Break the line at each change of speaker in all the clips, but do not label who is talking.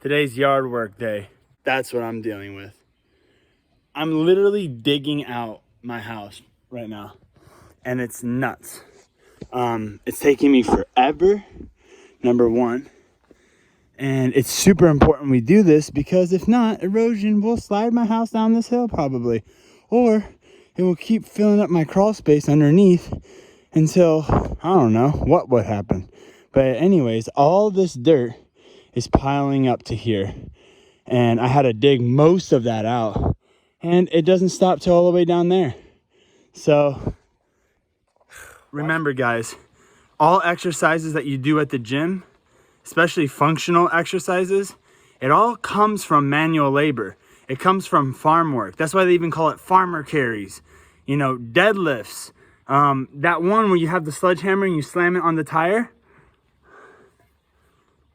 Today's yard work day. That's what I'm dealing with. I'm literally digging out my house right now, and it's nuts. It's taking me forever, number one. And it's super important we do this because if not, erosion will slide my house down this hill probably. Or it will keep filling up my crawl space underneath until, I don't know what would happen. But anyways, all this dirt is piling up to here. And I had to dig most of that out. And it doesn't stop till all the way down there. So remember guys, all exercises that you do at the gym, especially functional exercises, it all comes from manual labor. It comes from farm work. That's why they even call it farmer carries. You know, deadlifts. That one where you have the sledgehammer and you slam it on the tire.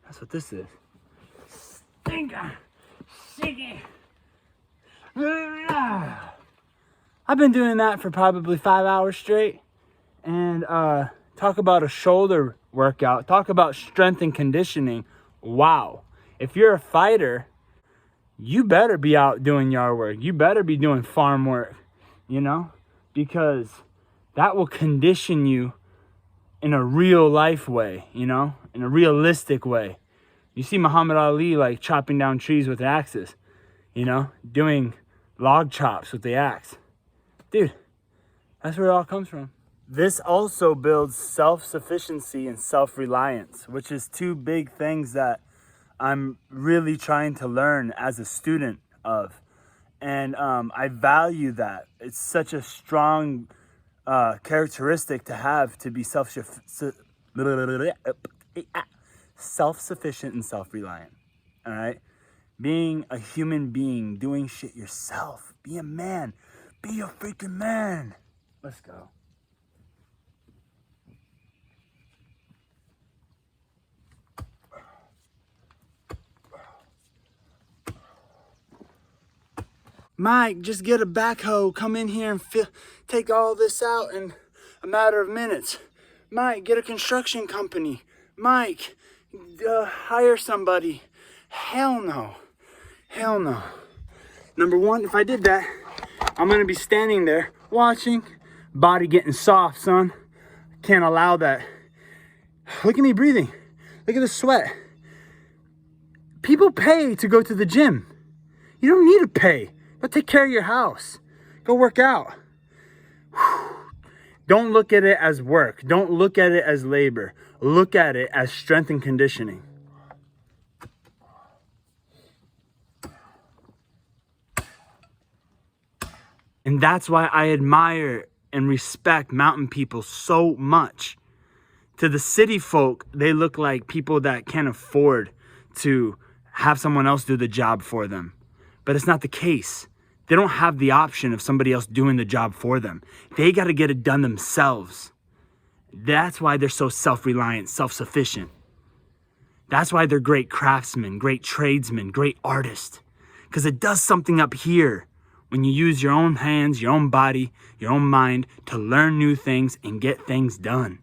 That's what this is. Stinker. Sticky. I've been doing that for probably 5 hours straight. And talk about a shoulder workout. Talk about strength and conditioning. Wow. If you're a fighter, you better be out doing yard work. You better be doing farm work, you know, because that will condition you in a real life way, you know, in a realistic way. You see Muhammad Ali like chopping down trees with axes, you know, doing log chops with the axe. Dude, that's where it all comes from. This also builds self-sufficiency and self-reliance, which is two big things that I'm really trying to learn as a student of. And I value that. It's such a strong characteristic to have, to be self-sufficient and self-reliant. All right? Being a human being, doing shit yourself. Be a man. Be a freaking man. Let's go. Mike, just get a backhoe, come in here and take all this out in a matter of minutes. Mike, get a construction company. Mike, hire somebody. Hell no. Hell no. Number one, if I did that, I'm gonna be standing there watching, body getting soft, son. Can't allow that. Look at me breathing. Look at the sweat. People pay to go to the gym. You don't need to pay. Go take care of your house. Go work out. Don't look at it as work. Don't look at it as labor. Look at it as strength and conditioning. And that's why I admire and respect mountain people so much. To the city folk, they look like people that can't afford to have someone else do the job for them. But it's not the case. They don't have the option of somebody else doing the job for them. They got to get it done themselves. That's why they're so self-reliant, self-sufficient. That's why they're great craftsmen, great tradesmen, great artists. Because it does something up here when you use your own hands, your own body, your own mind to learn new things and get things done.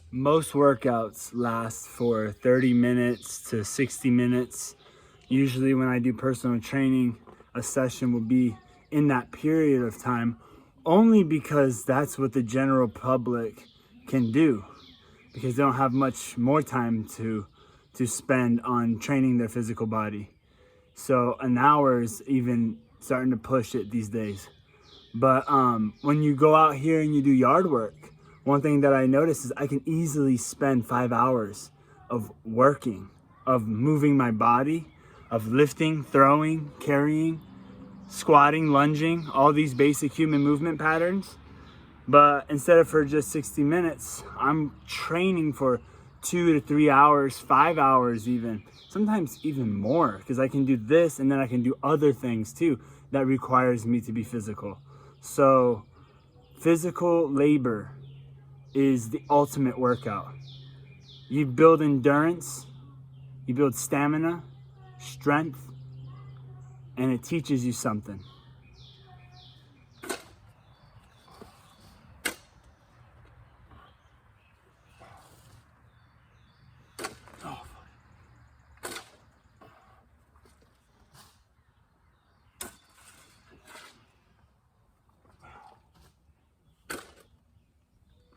Most workouts last for 30 minutes to 60 minutes. Usually when I do personal training, a session will be in that period of time, only because that's what the general public can do, because they don't have much more time to spend on training their physical body. So an hour is even starting to push it these days. But when you go out here and you do yard work, one thing that I notice is I can easily spend 5 hours of working, of moving my body, of lifting, throwing, carrying, squatting, lunging, all these basic human movement patterns. But instead of for just 60 minutes, I'm training for 2 to 3 hours, 5 hours even, sometimes even more, because I can do this and then I can do other things too that requires me to be physical. So physical labor is the ultimate workout. You build endurance, you build stamina, strength, and it teaches you something.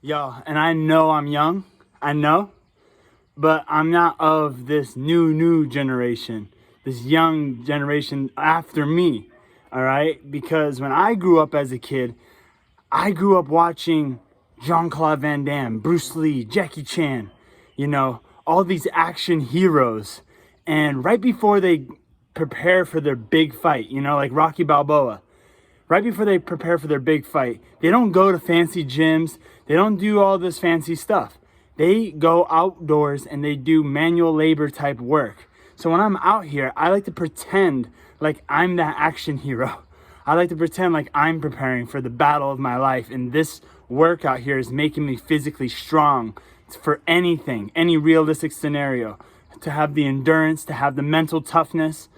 Yo, and I know I'm young, I know, but I'm not of this new generation, this young generation after me, all right? Because when I grew up as a kid, I grew up watching Jean-Claude Van Damme, Bruce Lee, Jackie Chan, you know, all these action heroes. And right before they prepare for their big fight, you know, like Rocky Balboa, right before they prepare for their big fight, they don't go to fancy gyms. They don't do all this fancy stuff. They go outdoors and they do manual labor type work. So when I'm out here, I like to pretend like I'm that action hero. I like to pretend like I'm preparing for the battle of my life. And this workout here is making me physically strong for anything, any realistic scenario. To have the endurance, to have the mental toughness.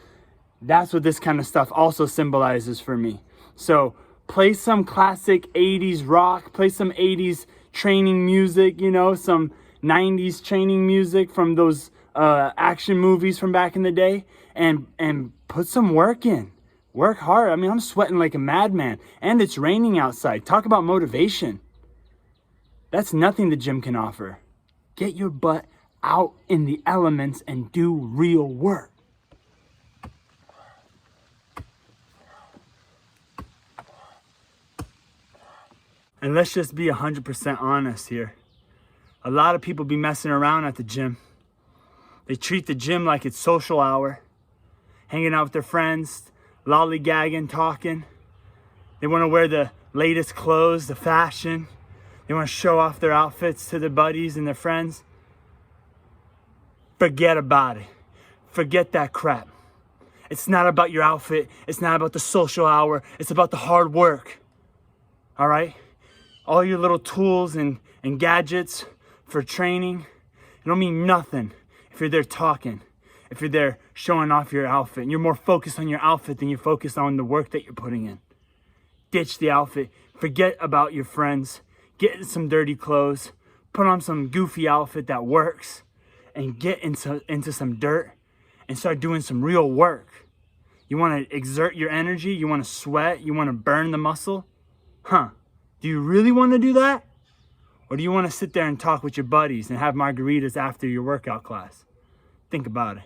That's what this kind of stuff also symbolizes for me. So play some classic 80s rock, play some 80s training music, you know, some 90s training music from those action movies from back in the day, and put some work in. Work hard. I mean, I'm sweating like a madman, and it's raining outside. Talk about motivation. That's nothing the gym can offer. Get your butt out in the elements and do real work. And let's just be 100% honest here. A lot of people be messing around at the gym. They treat the gym like it's social hour, hanging out with their friends, lollygagging, talking. They want to wear the latest clothes, the fashion. They want to show off their outfits to their buddies and their friends. Forget about it. Forget that crap. It's not about your outfit. It's not about the social hour. It's about the hard work. All right? All your little tools and gadgets for training, it don't mean nothing if you're there talking, if you're there showing off your outfit, and you're more focused on your outfit than you're focused on the work that you're putting in. Ditch the outfit. Forget about your friends. Get in some dirty clothes. Put on some goofy outfit that works, and get into some dirt and start doing some real work. You want to exert your energy? You want to sweat? You want to burn the muscle? Do you really want to do that? Or do you want to sit there and talk with your buddies and have margaritas after your workout class? Think about it.